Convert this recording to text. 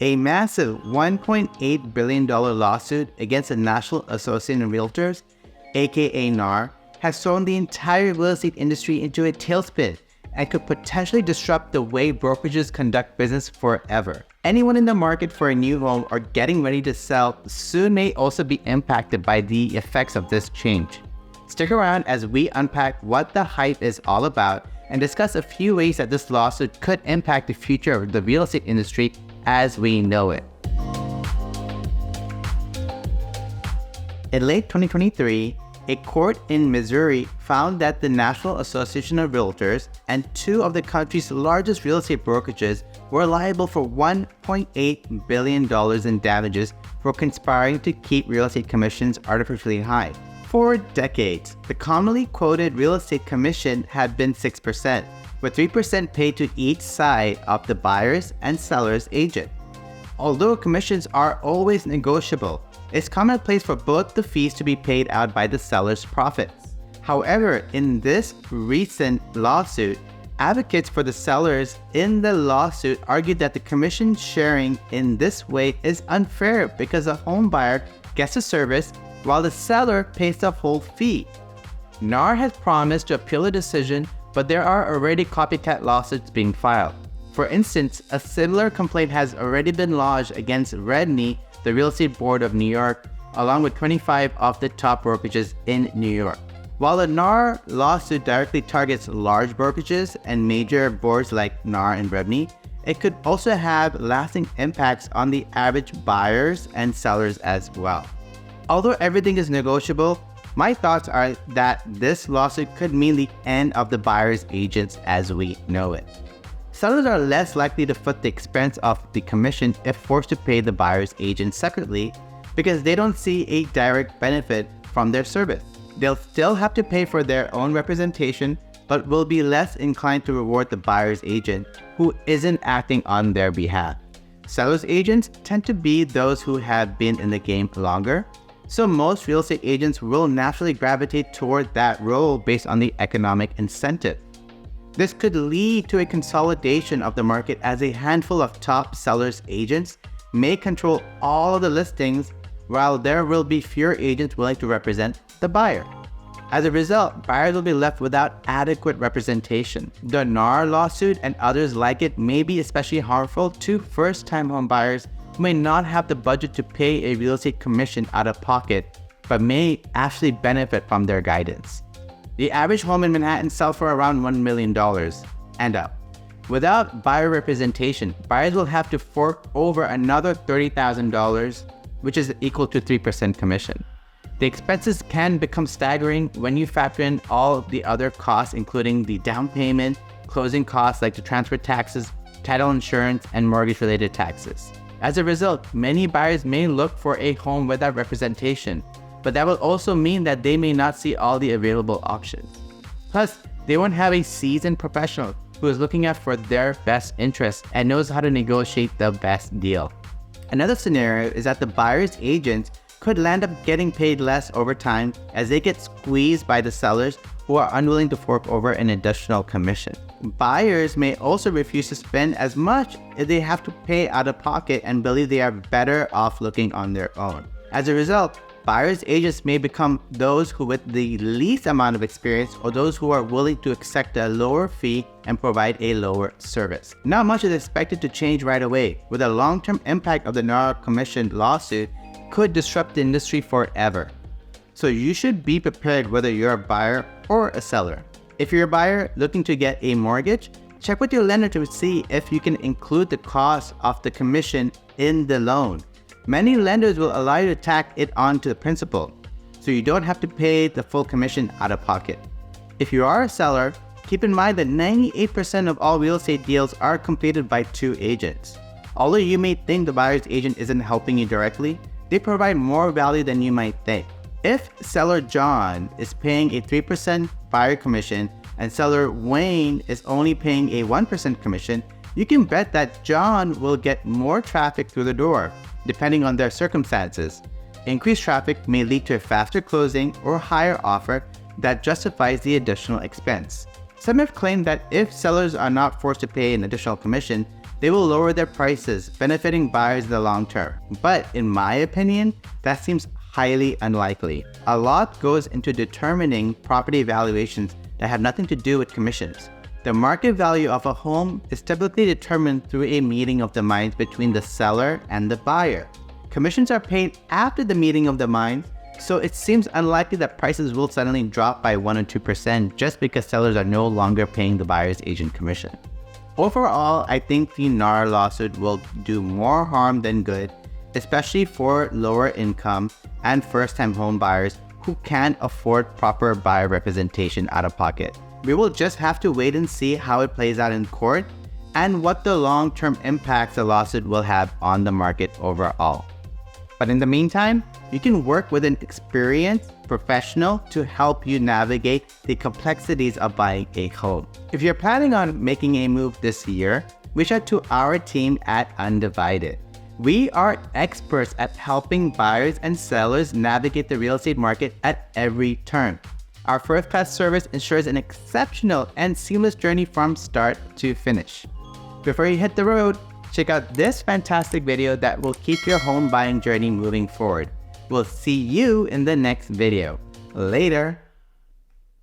A massive $1.8 billion lawsuit against the National Association of Realtors, aka NAR, has thrown the entire real estate industry into a tailspin and could potentially disrupt the way brokerages conduct business forever. Anyone in the market for a new home or getting ready to sell soon may also be impacted by the effects of this change. Stick around as we unpack what the hype is all about and discuss a few ways that this lawsuit could impact the future of the real estate industry as we know it. In late 2023, a court in Missouri found that the National Association of Realtors and two of the country's largest real estate brokerages were liable for $1.8 billion in damages for conspiring to keep real estate commissions artificially high. For decades, the commonly quoted real estate commission had been 6%, with 3% paid to each side of the buyer's and seller's agent. Although commissions are always negotiable, it's commonplace for both the fees to be paid out by the seller's profits. However, in this recent lawsuit, advocates for the sellers in the lawsuit argued that the commission sharing in this way is unfair because the home buyer gets a service while the seller pays the whole fee. NAR has promised to appeal the decision, but there are already copycat lawsuits being filed. For instance, a similar complaint has already been lodged against Redknee, the Real Estate Board of New York, along with 25 of the top brokerages in New York. While the NAR lawsuit directly targets large brokerages and major boards like NAR and Redknee, it could also have lasting impacts on the average buyers and sellers as well. Although everything is negotiable, my thoughts are that this lawsuit could mean the end of the buyer's agents as we know it. Sellers are less likely to foot the expense of the commission if forced to pay the buyer's agent separately because they don't see a direct benefit from their service. They'll still have to pay for their own representation, but will be less inclined to reward the buyer's agent who isn't acting on their behalf. Sellers' agents tend to be those who have been in the game longer, so most real estate agents will naturally gravitate toward that role based on the economic incentive. This could lead to a consolidation of the market as a handful of top sellers' agents may control all of the listings while there will be fewer agents willing to represent the buyer. As a result, buyers will be left without adequate representation. The NAR lawsuit and others like it may be especially harmful to first-time home buyers who may not have the budget to pay a real estate commission out of pocket, but may actually benefit from their guidance. The average home in Manhattan sells for around $1 million and up. Without buyer representation, buyers will have to fork over another $30,000, which is equal to 3% commission. The expenses can become staggering when you factor in all the other costs, including the down payment, closing costs like the transfer taxes, title insurance, and mortgage-related taxes. As a result, many buyers may look for a home without representation, but that will also mean that they may not see all the available options. Plus, they won't have a seasoned professional who is looking out for their best interests and knows how to negotiate the best deal. Another scenario is that the buyer's agents could land up getting paid less over time as they get squeezed by the sellers who are unwilling to fork over an additional commission. Buyers may also refuse to spend as much if they have to pay out of pocket and believe they are better off looking on their own. As a result, buyer's agents may become those who with the least amount of experience or those who are willing to accept a lower fee and provide a lower service. Not much is expected to change right away, with a long-term impact of the NAR Commission lawsuit could disrupt the industry forever. So you should be prepared whether you're a buyer or a seller. If you're a buyer looking to get a mortgage, check with your lender to see if you can include the cost of the commission in the loan. Many lenders will allow you to tack it onto the principal, so you don't have to pay the full commission out of pocket. If you are a seller, keep in mind that 98% of all real estate deals are completed by two agents. Although you may think the buyer's agent isn't helping you directly, they provide more value than you might think. If seller John is paying a 3% buyer commission and seller Wayne is only paying a 1% commission, you can bet that John will get more traffic through the door, depending on their circumstances. Increased traffic may lead to a faster closing or higher offer that justifies the additional expense. Some have claimed that if sellers are not forced to pay an additional commission, they will lower their prices, benefiting buyers in the long term. But in my opinion, that seems highly unlikely. A lot goes into determining property valuations that have nothing to do with commissions. The market value of a home is typically determined through a meeting of the minds between the seller and the buyer. Commissions are paid after the meeting of the minds, so it seems unlikely that prices will suddenly drop by 1 or 2% just because sellers are no longer paying the buyer's agent commission. Overall, I think the NAR lawsuit will do more harm than good, especially for lower income and first-time home buyers who can't afford proper buyer representation out of pocket. We will just have to wait and see how it plays out in court and what the long-term impacts the lawsuit will have on the market overall. But in the meantime, you can work with an experienced professional to help you navigate the complexities of buying a home. If you're planning on making a move this year, reach out to our team at Undivided. We are experts at helping buyers and sellers navigate the real estate market at every turn. Our first-class service ensures an exceptional and seamless journey from start to finish. Before you hit the road, check out this fantastic video that will keep your home buying journey moving forward. We'll see you in the next video. Later!